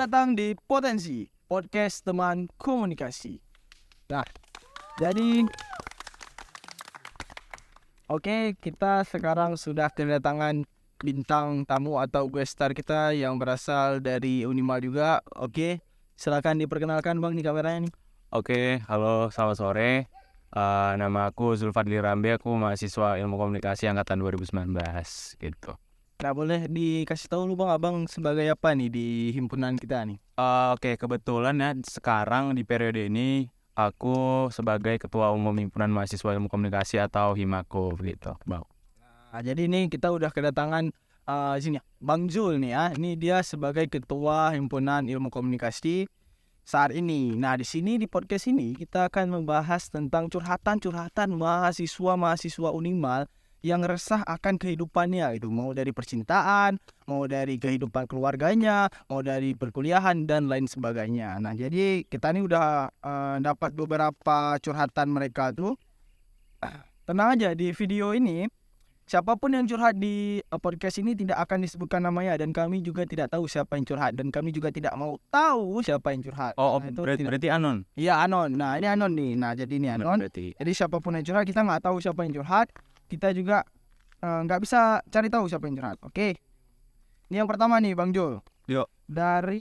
Selamat datang di Potensi, podcast teman komunikasi. Nah, jadi kita sekarang sudah kedatangan bintang tamu atau guest star kita yang berasal dari Unimal juga. Silakan diperkenalkan Bang di kameranya nih. Halo, selamat sore. Nama aku Zulfadli Rambe, aku mahasiswa Ilmu Komunikasi angkatan 2019 gitu. Nah, boleh dikasih tahu lu Bang, Abang sebagai apa nih di himpunan kita nih? Kebetulan ya sekarang di periode ini aku sebagai Ketua Umum Himpunan Mahasiswa Ilmu Komunikasi atau HIMAKO gitu, Bang. Nah, jadi ini kita udah kedatangan sini Bang Zul nih ya. Ini dia sebagai Ketua Himpunan Ilmu Komunikasi saat ini. Nah, di sini di podcast ini kita akan membahas tentang curhatan-curhatan mahasiswa Unimal yang resah akan kehidupannya itu, mau dari percintaan, mau dari kehidupan keluarganya, mau dari perkuliahan dan lain sebagainya. Nah, jadi kita ini udah dapat beberapa curhatan mereka tuh. Tenang aja, di video ini siapapun yang curhat di podcast ini tidak akan disebutkan namanya, dan kami juga tidak tahu siapa yang curhat, dan kami juga tidak mau tahu siapa yang curhat. Nah, berarti anon? Iya, anon. Nah, ini anon nih. Nah, jadi ini anon. Jadi siapapun yang curhat, kita nggak tahu siapa yang curhat. Kita juga nggak bisa cari tahu siapa yang curhat. Oke. Ini yang pertama nih Bang Jul. Yuk. Dari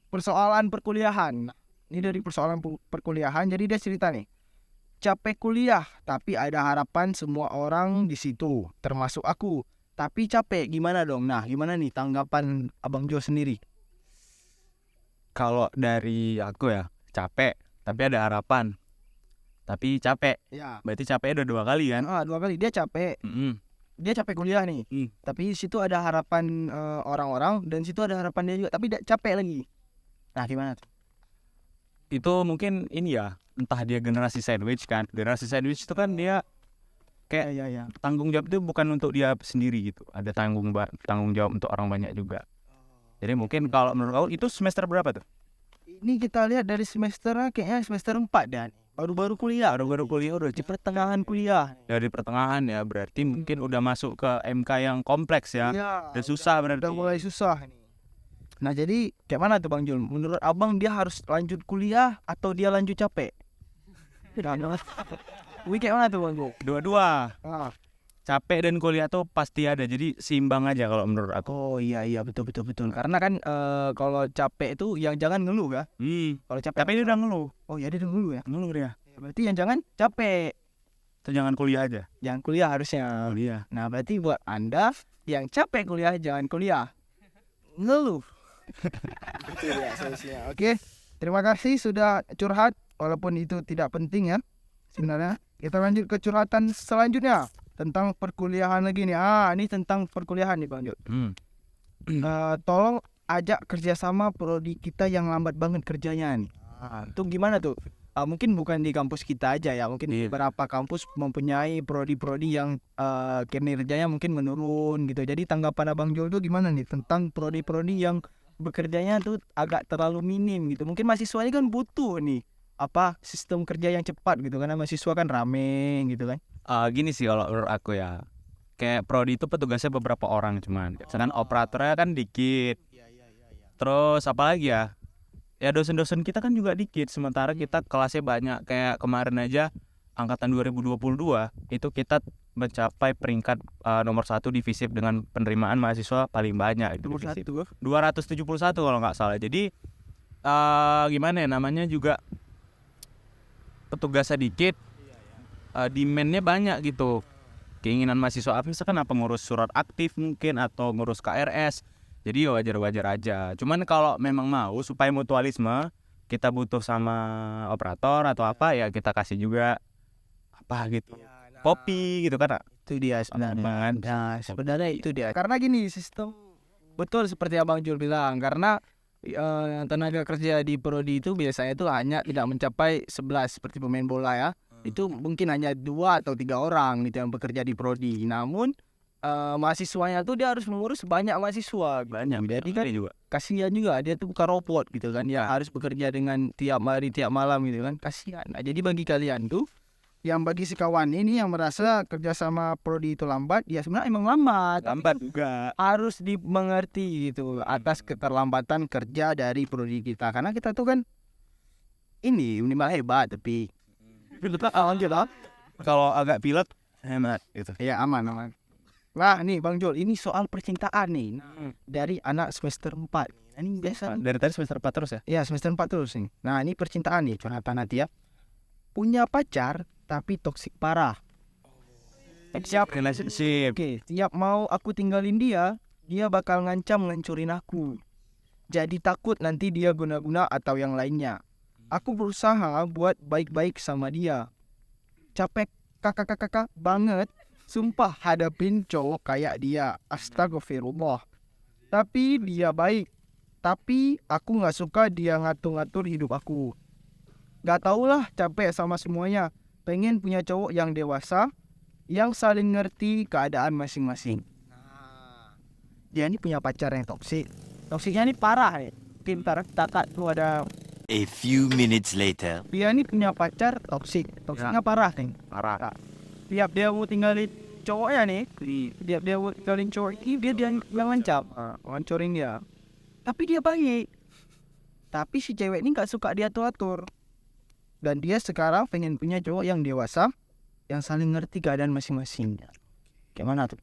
persoalan perkuliahan. Nah, ini dari persoalan perkuliahan. Jadi dia cerita nih. Capek kuliah, tapi ada harapan semua orang di situ, termasuk aku. Tapi capek, gimana dong? Nah, gimana nih tanggapan Abang Jul sendiri? Kalau dari aku ya, capek, tapi ada harapan. Tapi capek, Ya. berarti capek udah 2 kali kan? 2 kali dia capek. Dia capek kuliah nih. Tapi situ ada harapan orang-orang, dan situ ada harapan dia juga, tapi capek lagi. Nah, gimana tuh? Itu mungkin ini ya, entah dia generasi sandwich kan. Generasi sandwich itu kan dia kayak Ya. tanggung jawab itu bukan untuk dia sendiri gitu. Ada tanggung jawab untuk orang banyak juga. Jadi mungkin kalau menurut kau itu semester berapa tuh? Ini kita lihat dari semesternya kayaknya semester 4 dan baru-baru kuliah. Baru kuliah udah Di pertengahan kuliah. dari pertengahan ya, berarti mungkin udah masuk ke MK yang kompleks ya. Udah susah berarti. Udah mulai susah nih. Nah, jadi kayak mana tuh Bang Jul? Menurut Abang dia harus lanjut kuliah atau dia lanjut capek? Wih, kayak mana tuh Bang Jul? Dua-dua. Capek dan kuliah tuh pasti ada. Jadi seimbang aja kalau menurut aku. Oh iya betul. Karena kan kalau capek itu yang jangan ngeluh ya. Kalau capek. Tapi dia udah ngeluh. Oh iya, dia udah ngeluh ya. Ngeluh dia. Berarti yang jangan capek. Itu jangan kuliah aja. Jangan kuliah harusnya. Kuliah. Nah, berarti buat Anda yang capek kuliah, jangan kuliah. Ngeluh. Itu dia solusinya. Oke. Terima kasih sudah curhat, walaupun itu tidak penting ya sebenarnya. Kita lanjut ke curhatan selanjutnya tentang perkuliahan lagi nih. Ini tentang perkuliahan nih Bang Jul. Tolong ajak kerjasama prodi kita yang lambat banget kerjanya nih. Itu gimana tuh? Mungkin bukan di kampus kita aja ya, mungkin beberapa kampus mempunyai prodi-prodi yang kinerjanya mungkin menurun gitu. Jadi tanggapan Abang Jul tuh gimana nih tentang prodi-prodi yang bekerjanya tuh agak terlalu minim gitu. Mungkin mahasiswanya kan butuh nih sistem kerja yang cepat gitu, karena mahasiswa kan rame gitu kan. Gini sih kalau menurut aku ya, kayak prodi itu petugasnya beberapa orang cuman, sedangkan operatornya kan dikit. Terus apalagi ya dosen-dosen kita kan juga dikit, sementara kita kelasnya banyak. Kayak kemarin aja angkatan 2022 itu kita mencapai peringkat nomor 1 di FISIP dengan penerimaan mahasiswa paling banyak. Nomor 1 271 kalau nggak salah. Jadi gimana ya, namanya juga petugasnya dikit, demand-nya banyak gitu. Keinginan mahasiswa misalkan ngurus surat aktif mungkin atau ngurus KRS. Jadi wajar-wajar aja. Cuman kalau memang mau supaya mutualisme, kita butuh sama operator atau apa ya kita kasih juga gitu. Kopi gitu kan. Itu dia sebenarnya. Nah, sebenarnya itu dia. Karena gini, sistem betul seperti Abang Jul bilang, karena tenaga kerja di prodi itu biasanya itu hanya tidak mencapai 11 seperti pemain bola ya. Itu mungkin hanya 2 atau 3 orang gitu yang bekerja di prodi. Namun mahasiswanya tuh dia harus mengurus banyak mahasiswa. Banyak. Jadi kan juga kasihan juga, dia tuh bukan robot gitu kan. Ya harus bekerja dengan tiap hari tiap malam gitu kan. Kasihan. Nah, jadi bagi kalian tuh Yang bagi si kawan ini yang merasa kerjasama prodi itu lambat, ya sebenarnya emang lambat. Lambat juga. Harus dimengerti gitu atas keterlambatan kerja dari prodi kita. Karena kita tuh kan ini minimal hebat, tapi kita aman kita. Kalau agak pilek hemat gitu. Ya aman. Wah nih Bang Jol, ini soal percintaan nih. Dari anak semester 4. Ini biasa. Dari tadi semester 4 terus ya? Ya semester 4 terus nih. Nah ini percintaan nih, curhatan hati ya. Punya pacar tapi toksik parah. Siap. Relationship. Oke, tiap mau aku tinggalin dia bakal ngancam ngancurin aku. Jadi takut nanti dia guna-guna atau yang lainnya. Aku berusaha buat baik-baik sama dia. Capek kakak banget. Sumpah hadapin cowok kayak dia. Astagfirullah. Tapi dia baik. Tapi aku gak suka dia ngatur-ngatur hidup aku. Gak taulah, capek sama semuanya. Pengen punya cowok yang dewasa, yang saling ngerti keadaan masing-masing. Dia ini punya pacar yang toksik. Toksiknya ini parah nih. Mungkin kakak tuh ada. A few minutes later. Dia ini punya pacar toksik. Toksiknya parah nih. Parah. Tiap dia mau tinggalin cowoknya nih, tiap dia mau tinggalin cowok ini, dia ngancam, ngancurin dia. Tapi dia baik. Tapi si cewek ini gak suka diatur-atur. Dan dia sekarang pengen punya cowok yang dewasa, yang saling ngerti keadaan masing-masing. Gimana tuh?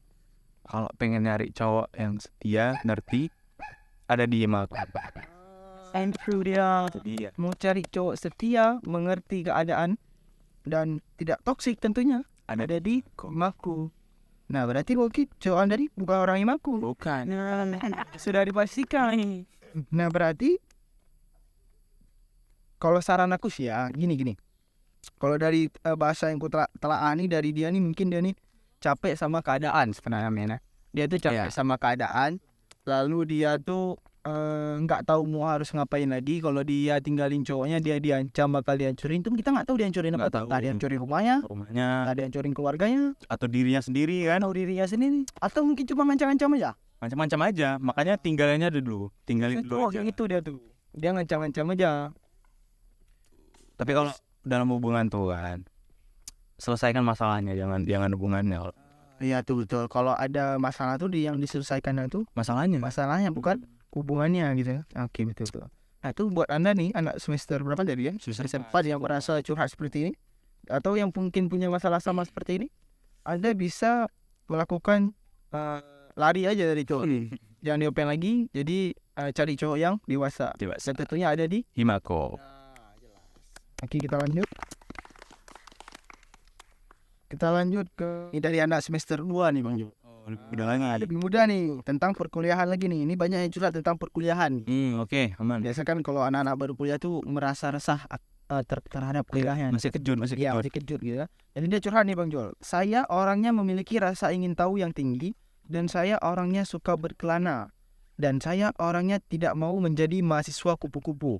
Kalau pengen nyari cowok yang setia, ngerti, ada di Himaku. Andrew dia Iya. mau cari cowok setia, mengerti keadaan, dan tidak toksik tentunya. Ada di Himaku. Nah berarti Rocky cowok Anda ini bukan orang Himaku. Bukan. Sudah dipastikan. Nah berarti kalau saran aku sih ya gini. Kalau dari bahasa yang ku telaah nih dari dia nih, mungkin dia nih capek sama keadaan sebenarnya men. Dia tuh capek sama keadaan. Lalu dia tuh nggak tahu mau harus ngapain lagi. Kalau dia tinggalin cowoknya, dia diancam bakal dihancurin. Itu kita nggak tahu dihancurin apa. Nggak tahu. Nah, dihancurin rumahnya, Rumahnya dihancurin keluarganya, atau dirinya sendiri kan? tahu dirinya sendiri, atau mungkin cuma ngancam-ngancam aja. Macam-macam aja. Makanya tinggalinnya dulu. Tinggalin dulu aja. Gitu dia tuh. Dia ngancam-ngancam aja. Tapi kalau dalam hubungan tuh kan, selesaikan masalahnya, jangan hubungannya. Iya tuh betul. Kalau ada masalah tuh yang diselesaikan itu masalahnya bukan hubungannya gitu. Oke betul. Nah itu buat Anda nih anak semester berapa tadi ya? Semester 4 yang merasa curhat seperti ini, atau yang mungkin punya masalah sama seperti ini, Anda bisa melakukan lari aja dari cowok ini. Jangan diopen lagi. Jadi cari cowok yang dewasa. Dan tentunya ada di Himaku. Oke kita lanjut. Kita lanjut ke ini dari anak semester 2 nih Bang Jo. Udah lagi. Lebih mudah nih tentang perkuliahan lagi nih. Ini banyak yang curhat tentang perkuliahan. Oke, aman. Biasa kan kalau anak-anak baru kuliah tuh merasa resah terhadap kuliahan. Masih kejut. Iya, masih kejut gitu ya. Jadi dia curhat nih Bang Jol. Saya orangnya memiliki rasa ingin tahu yang tinggi, dan saya orangnya suka berkelana, dan saya orangnya tidak mau menjadi mahasiswa kupu-kupu.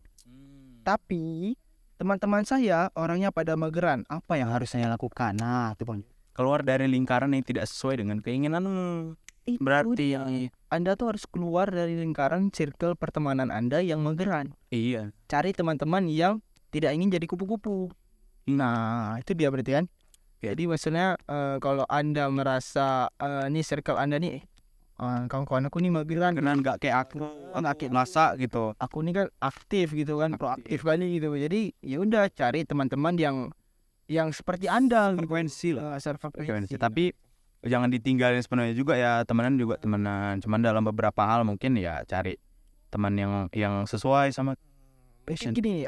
Tapi teman-teman saya orangnya pada mageran. Apa yang harus saya lakukan? Nah, itu Bang. Keluar dari lingkaran yang tidak sesuai dengan keinginanmu. Berarti Anda tuh harus keluar dari lingkaran circle pertemanan Anda yang mageran. Iya. Cari teman-teman yang tidak ingin jadi kupu-kupu. Nah, itu dia berarti kan. Jadi maksudnya kalau Anda merasa nih circle Anda nih kawan-kawan aku nih mageran, Nggak kayak aku, masa gitu. aku nih kan aktif gitu kan, proaktif kali gitu. Jadi ya udah cari teman-teman yang seperti Anda, Frekuensi lah. frekuensi. Tapi jangan ditinggalin sepenuhnya juga ya, temenan. Cuman dalam beberapa hal mungkin ya cari teman yang sesuai sama passion. Gini,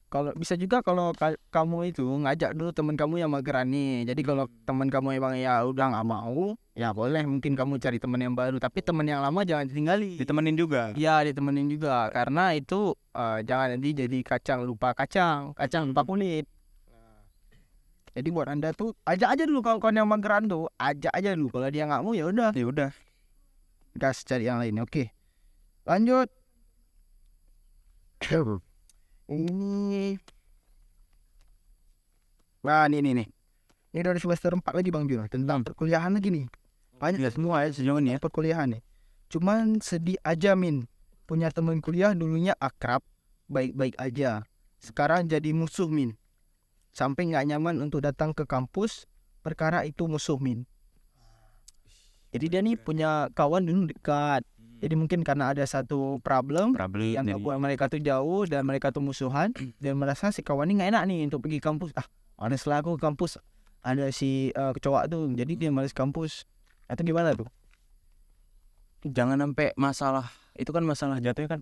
kalau bisa juga kalau kamu itu ngajak dulu teman kamu yang mageran nih. Jadi kalau teman kamu emang ya udah nggak mau, ya boleh mungkin kamu cari teman yang baru. Tapi teman yang lama jangan ditinggali. Ditemenin juga. Ya ditemenin juga, karena itu jangan nanti jadi kacang lupa lupa kulit. Jadi buat Anda tuh ajak aja dulu kawan-kawan yang mageran tuh, ajak aja dulu. Kalau dia nggak mau ya udah, gas cari yang lain. Oke, lanjut. Ini nih. Ini dari semester 4 lagi Bang Jul, tentang perkuliahan lagi nih. Banyak semua ya sejauh ini ya. perkuliahan nih. Cuman sedih aja Min. Punya teman kuliah dulunya akrab, baik-baik aja. Sekarang jadi musuh Min. sampai nggak nyaman untuk datang ke kampus perkara itu musuh Min. Jadi dia nih punya kawan dulu dekat. Jadi mungkin karena ada satu problem yang jadi buat mereka tuh jauh dan mereka tuh musuhan dan merasa si kawan ini nggak enak nih untuk pergi kampus. Ada setelah aku ke kampus ada si kecoak tuh, jadi dia malas kampus. Atau gimana tuh? jangan sampai masalah itu kan masalah jatuhnya kan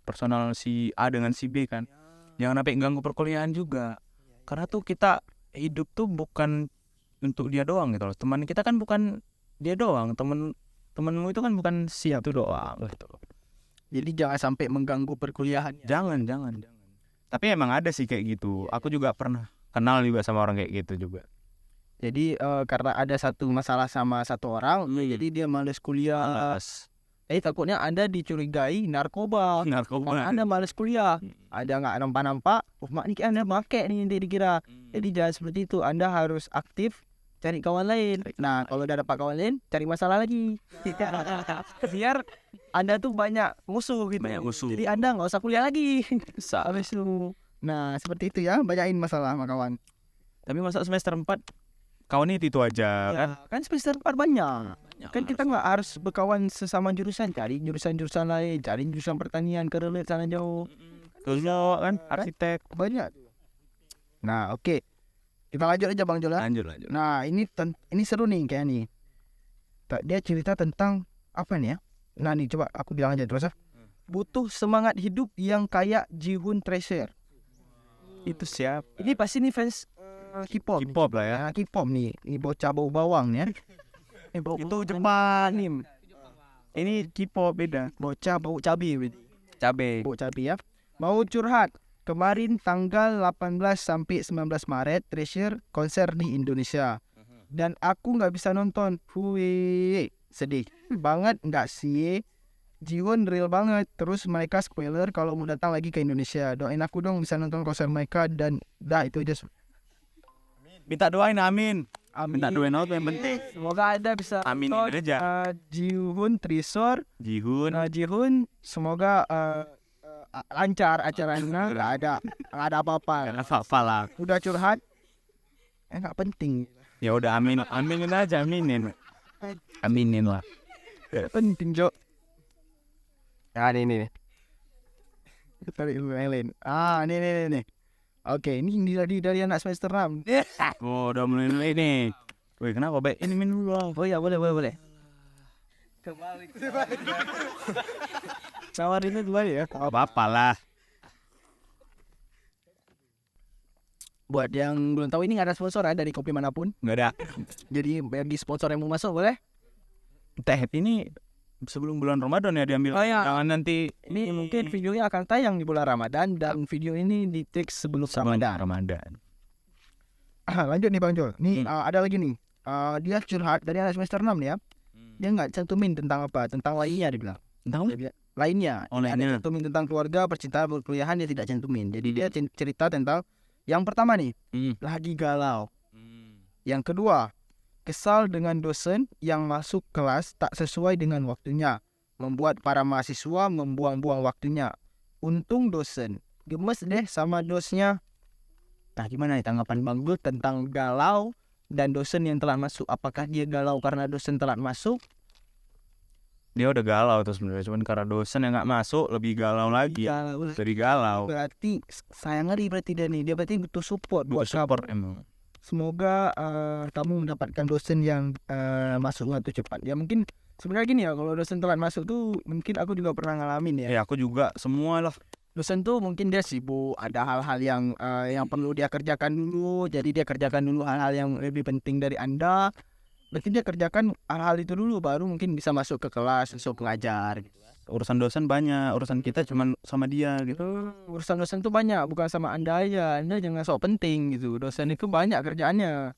personal si A dengan si B kan. Jangan sampai ganggu perkuliahan juga. Karena tuh kita hidup tuh bukan untuk dia doang gitu loh. Teman kita kan bukan dia doang, temenmu itu kan bukan siap itu doang gitu. Jadi jangan sampai mengganggu perkuliahan. Jangan. Tapi emang ada sih kayak gitu. Aku juga pernah kenal juga sama orang kayak gitu juga. Jadi karena ada satu masalah sama satu orang, jadi dia malas kuliah. Takutnya Anda dicurigai narkoba. Narkoba. Anda malas kuliah. Ada nggak nampak-nampak? Mak ni Anda pakai ni nanti dikira. Jadi jangan seperti itu. Anda harus aktif cari kawan lain. Nah, kalau udah dapat kawan lain, cari masalah lagi. Biar Anda tuh banyak musuh gitu. Banyak musuh. Jadi Anda nggak usah kuliah lagi. Habis itu. Nah, seperti itu ya. Banyakin masalah sama kawan. Tapi masa semester 4 kawannya itu aja kan? Kan semester 4 banyak. Kan kita nggak harus berkawan sesama jurusan. Cari jurusan-jurusan lain. Cari jurusan pertanian, kerelet sana jauh. Terusnya kan arsitek. Banyak. Nah, oke. Kita lanjut aja Bang Jola. Lanjut. Nah, ini seru nih kayak nih. Dia cerita tentang apa nih ya? Nah, nih coba aku bilang aja terus. Butuh semangat hidup yang kayak Jihoon Treasure. Itu siap. Ini pasti nih fans K-pop. K-pop lah ya. Nah, K-pop nih. Ini bocah bau bawang nih ya. Itu Jepang nih. Ini K-pop beda. Bocah bau cabai. Cabe. Bau cabai ya. Mau curhat. Kemarin tanggal 18 sampai 19 Maret Treasure konser di Indonesia. Dan aku nggak bisa nonton. Wih, sedih banget nggak sih? Jiwon real banget. Terus mereka spoiler kalau mau datang lagi ke Indonesia. Doain aku dong bisa nonton konser mereka. Dan dah itu aja. Minta doain amin. Minta doain apa yang penting. Semoga Anda bisa Amin nonton aja. Jihoon Treasure. Jihoon. Semoga lancar acaranya. Nggak ada apa-apa. Apa lah. Udah curhat nggak penting. Ya udah aminin aja, aminin lah. Penting Jok. Nah ini tarik dulu yang lain. Nih. Oke, ini dari anak semester 6. Oh, udah mulai nih. Woi, kenapa, Be? Ini minum dulu. Oh ya, boleh. Nawarinnya dua ya. Apa lah. Buat yang belum tahu, ini nggak ada sponsor ya dari kopi manapun. Nggak ada. Jadi bagi sponsor yang mau masuk boleh. Teh ini sebelum bulan Ramadan ya diambil. Oh ya. Jangan nanti Ini mungkin videonya akan tayang di bulan Ramadan dan video ini di take sebelum Ramadan. Lanjut nih Bang Jol. Nih ada lagi nih. Dia curhat dari anak semester 6 nih ya. Dia nggak cantumin tentang apa, tentang lainnya dia bilang. Tentang Dia bilang, lainnya. lainnya. Ada cantumin tentang keluarga, percintaan, perkuliahan dia tidak cantumin. Jadi dia cerita tentang yang pertama nih, lagi galau. Yang kedua, kesal dengan dosen yang masuk kelas tak sesuai dengan waktunya, membuat para mahasiswa membuang-buang waktunya. Untung dosen, gemes deh sama dosnya. Nah, gimana nih tanggapan Bang Gul tentang galau dan dosen yang telat masuk? Apakah dia galau karena dosen telat masuk? Dia udah galau tuh sebenarnya, cuman karena dosen yang nggak masuk lebih galau lagi. Lebih galau. Berarti saya ngeri berarti dia berarti butuh support buat support kamu. emang. Semoga kamu mendapatkan dosen yang masuk waktu cepat. Ya mungkin sebenarnya gini ya, kalau dosen telat masuk tuh mungkin aku juga pernah ngalamin ya. Ya aku juga semua lah. Dosen tuh mungkin dia sibuk, ada hal-hal yang perlu dia kerjakan dulu. Jadi dia kerjakan dulu hal-hal yang lebih penting dari Anda. Berarti dia kerjakan hal-hal itu dulu baru mungkin bisa masuk ke kelas, masuk pengajar gitu. Urusan dosen banyak, urusan kita cuma sama dia gitu. Urusan dosen tuh banyak, bukan sama Anda aja. Anda jangan sok penting gitu. Dosen itu banyak kerjaannya.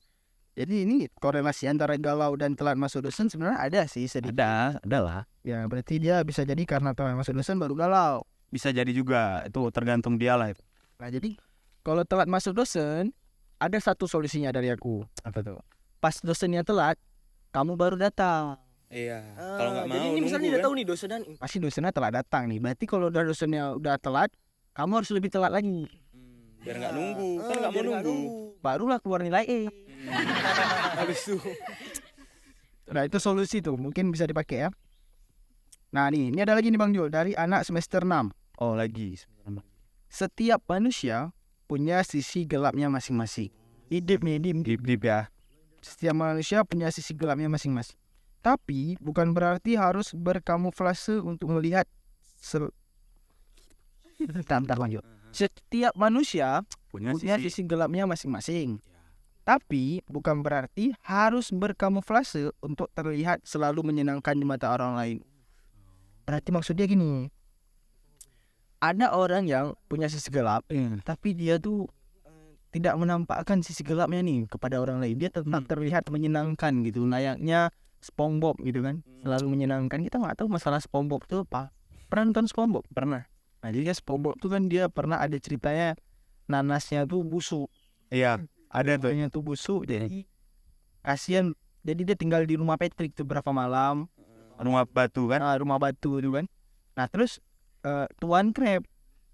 Jadi ini korelasi antara galau dan telat masuk dosen sebenarnya ada sih sedikit. Ada lah. Ya berarti dia bisa jadi karena telat masuk dosen baru galau. Bisa jadi juga, itu tergantung dia lah itu. Nah jadi kalau telat masuk dosen ada satu solusinya dari aku. Apa tuh? Pas dosennya telat, kamu baru datang. Iya. Kalau nggak mau jadi ini misalnya dia tahu nih dosennya pasti dosennya telat datang nih. Berarti kalau udah dosennya udah telat, kamu harus lebih telat lagi. Biar nggak nunggu, kan nggak mau nunggu. Barulah keluar nilai E. Habis itu. Nah itu solusi tuh, mungkin bisa dipakai ya. Nah ini ada lagi nih Bang Jul dari anak semester 6. Oh lagi. Setiap manusia punya sisi gelapnya masing-masing. Idip nih, Dip ya. Setiap manusia punya sisi gelapnya masing-masing. Tapi bukan berarti harus berkamuflase untuk melihat Bentar, Bang Jul. Setiap manusia punya sisi gelapnya masing-masing. Tapi bukan berarti harus berkamuflase untuk terlihat selalu menyenangkan di mata orang lain. Berarti maksudnya gini. Ada orang yang punya sisi gelap, tapi dia tuh tidak menampakkan sisi gelapnya nih kepada orang lain. Dia tetap terlihat menyenangkan gitu. Layaknya SpongeBob gitu kan. Selalu menyenangkan. Kita nggak tahu masalah SpongeBob itu apa. Pernah nonton SpongeBob? Pernah. Nah jadi SpongeBob tuh kan dia pernah ada ceritanya nanasnya tuh busuk. Iya, ada tuh. Nanasnya tuh busuk. Jadi kasihan. Jadi dia tinggal di rumah Patrick tuh berapa malam. Rumah batu kan? Rumah batu tuh kan. Nah terus Tuan Crab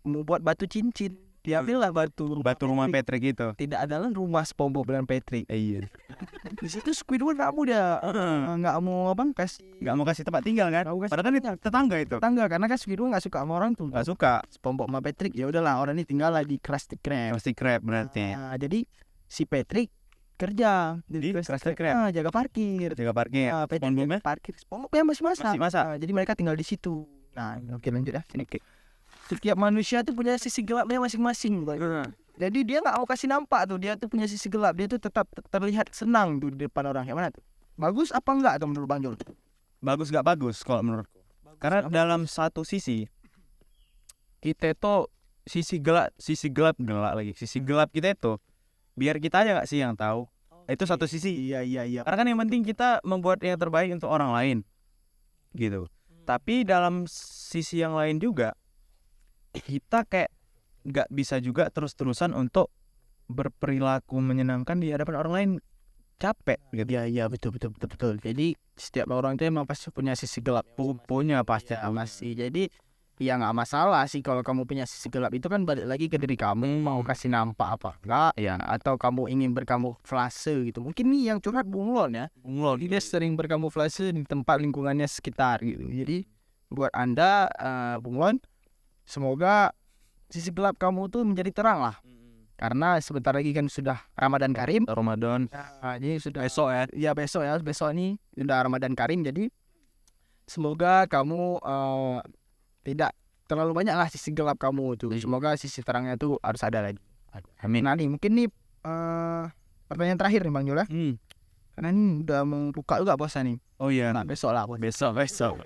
mau buat batu cincin. Diambil lah batu Rumah Patrick itu. Tidak adalah rumah SpongeBob dan Patrick. Iya. Di situ Squidward nggak mau nggak mau Nggak mau kasih tempat tinggal kan? Nggak mau kasih Padahal kan itu tetangga itu. tetangga karena kan Squidward nggak suka sama orang tuh. Nggak suka. SpongeBob sama Patrick ya udahlah orang ini tinggal lah di Krusty Krab. Krusty Krab berarti. Nah, jadi si Patrick kerja Di Krusty Krab. jaga parkir. Jaga parkir. Nah, Patrick SpongeBob-nya? parkir. SpongeBob ya masih masak. Masih masak. Nah, jadi mereka tinggal di situ. Nah, oke lanjut ya. Oke. Setiap manusia tuh punya sisi gelapnya masing-masing. Jadi dia nggak mau kasih nampak tuh dia tuh punya sisi gelap. Dia tuh tetap terlihat senang tuh di depan orang. Yang mana tuh? Bagus apa enggak tuh menurut Bang Jul? Bagus nggak bagus kalau menurutku. Karena dalam satu sisi kita itu sisi gelap lagi. Sisi gelap kita itu biar kita aja nggak sih yang tahu. Itu satu sisi. Iya. Karena kan yang penting kita membuat yang terbaik untuk orang lain. Gitu. Tapi dalam sisi yang lain juga kita kayak nggak bisa juga terus-terusan untuk berperilaku menyenangkan di hadapan orang lain. Capek gitu. Iya betul. Jadi setiap orang itu emang pasti punya sisi gelap. Punya pasti. Masih. Jadi ya nggak masalah sih kalau kamu punya sisi gelap itu kan balik lagi ke diri kamu mau kasih nampak apa enggak ya atau kamu ingin berkamuflase gitu. Mungkin nih yang curhat Bunglon ya. Bunglon dia sering berkamuflase di tempat lingkungannya sekitar gitu. Jadi buat Anda Bunglon semoga sisi gelap kamu tuh menjadi terang lah. Karena sebentar lagi kan sudah Ramadan Karim. Ramadan. Jadi sudah Besok ya. Iya besok ini sudah Ramadan Karim. Jadi semoga kamu tidak terlalu banyak lah sisi gelap kamu tuh. Semoga sisi terangnya tuh harus ada lagi. Amin. Nah nih mungkin nih pertanyaan terakhir nih Bang Jul ya. Karena ini udah membuka juga puasa nih. Oh iya. Nah besok lah puasa. Besok.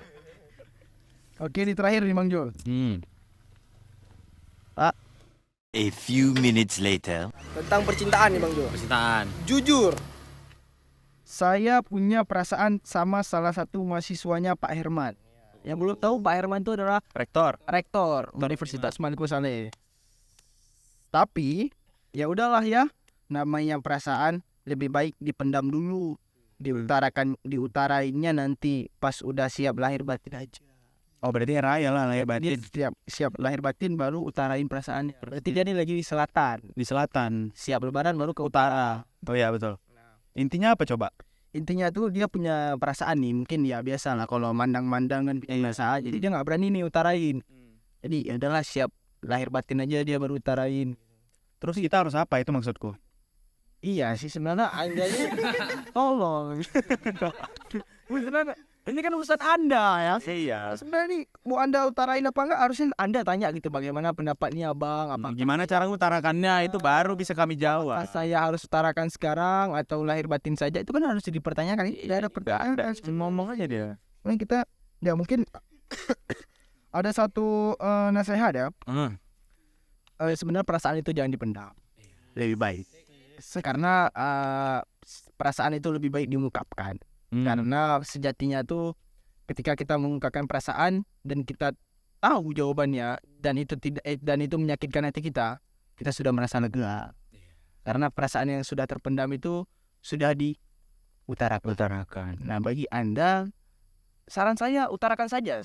Oke ini terakhir nih Bang Jul. A few minutes later. Tentang percintaan nih Bang Jul. Percintaan. Jujur, saya punya perasaan sama salah satu mahasiswanya Pak Herman. Yang belum tahu Pak Herman itu adalah Rektor. Universitas Maluku Saleh. Tapi ya udahlah ya, namanya perasaan lebih baik dipendam dulu, diutarainnya nanti pas udah siap lahir batin aja. Oh berarti raya lah lahir batin. Dia siap lahir batin baru utarain perasaannya. Berarti dia ini lagi di selatan. Di selatan. Siap lebaran baru ke utara. Oh iya betul. Intinya apa coba? Intinya tuh dia punya perasaan nih, mungkin ya biasa lah kalau mandang-mandang kan biasa. Jadi dia nggak berani nih utarain. Jadi ya udahlah siap lahir batin aja dia baru utarain. Terus kita harus apa itu maksudku? Iya sih sebenarnya andanya tolong. Beneran ini kan urusan Anda ya. Iya. Sebenarnya nih mau Anda utarain apa enggak harusnya Anda tanya gitu bagaimana pendapatnya Abang apa. Gimana cara utarakannya itu baru bisa kami jawab. Apakah saya harus utarakan sekarang atau lahir batin saja itu kan harus dipertanyakan. Tidak ada pertanyaan. Ngomong aja dia. Nah, kita ya mungkin ada satu nasihat ya. Sebenarnya perasaan itu jangan dipendam. Lebih baik. Karena perasaan itu lebih baik diungkapkan. Karena sejatinya tuh ketika kita mengungkapkan perasaan dan kita tahu jawabannya dan itu menyakitkan hati kita sudah merasa lega. Karena perasaan yang sudah terpendam itu sudah diutarakan. Nah, bagi Anda saran saya utarakan saja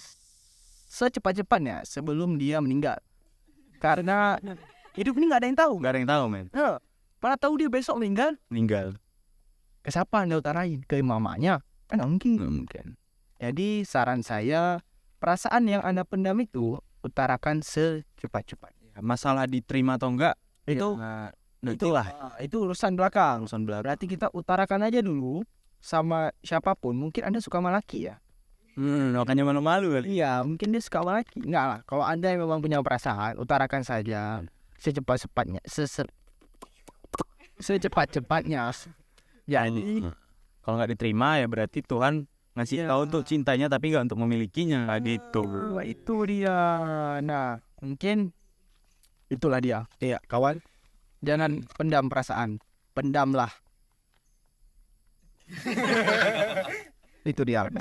secepat-cepatnya sebelum dia meninggal. Karena Hidup ini nggak ada yang tahu. Gak ada yang tahu men. Pernah tahu dia besok Meninggal. ke siapa Anda utarain? Ke mamanya? Kan nggak mungkin. Nggak mungkin. Jadi saran saya, perasaan yang Anda pendam itu utarakan secepat-cepatnya. Masalah diterima atau enggak Itu itu urusan belakang. Berarti kita utarakan aja dulu sama siapapun. Mungkin Anda suka sama laki ya. Makanya malu-malu kali. Iya, mungkin dia suka sama laki. Enggak lah, kalau Anda yang memang punya perasaan, utarakan saja secepat-cepatnya. Secepat-cepatnya. Jadi Kalau nggak diterima ya berarti Tuhan ngasih Iya. tahu untuk cintanya tapi nggak untuk memilikinya gitu. itu dia. Nah, mungkin itulah dia. Iya, kawan. Jangan pendam perasaan. Pendamlah. Itu dia.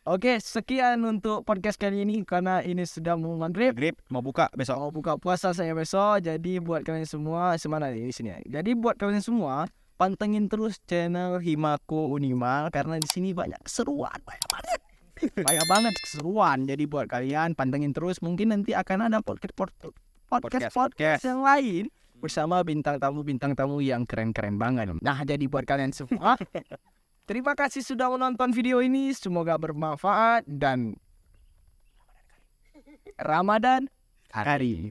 Oke, sekian untuk podcast kali ini karena ini sudah mau maghrib. Grip mau buka besok. Mau buka puasa saya besok. Jadi buat kalian semua semana di sini. Jadi buat kalian semua pantengin terus channel Himako Unima karena di sini banyak keseruan, banyak banget keseruan. Jadi buat kalian pantengin terus. Mungkin nanti akan ada podcast yang lain bersama bintang tamu yang keren-keren banget. Nah, jadi buat kalian semua terima kasih sudah menonton video ini. Semoga bermanfaat dan Ramadan Karim.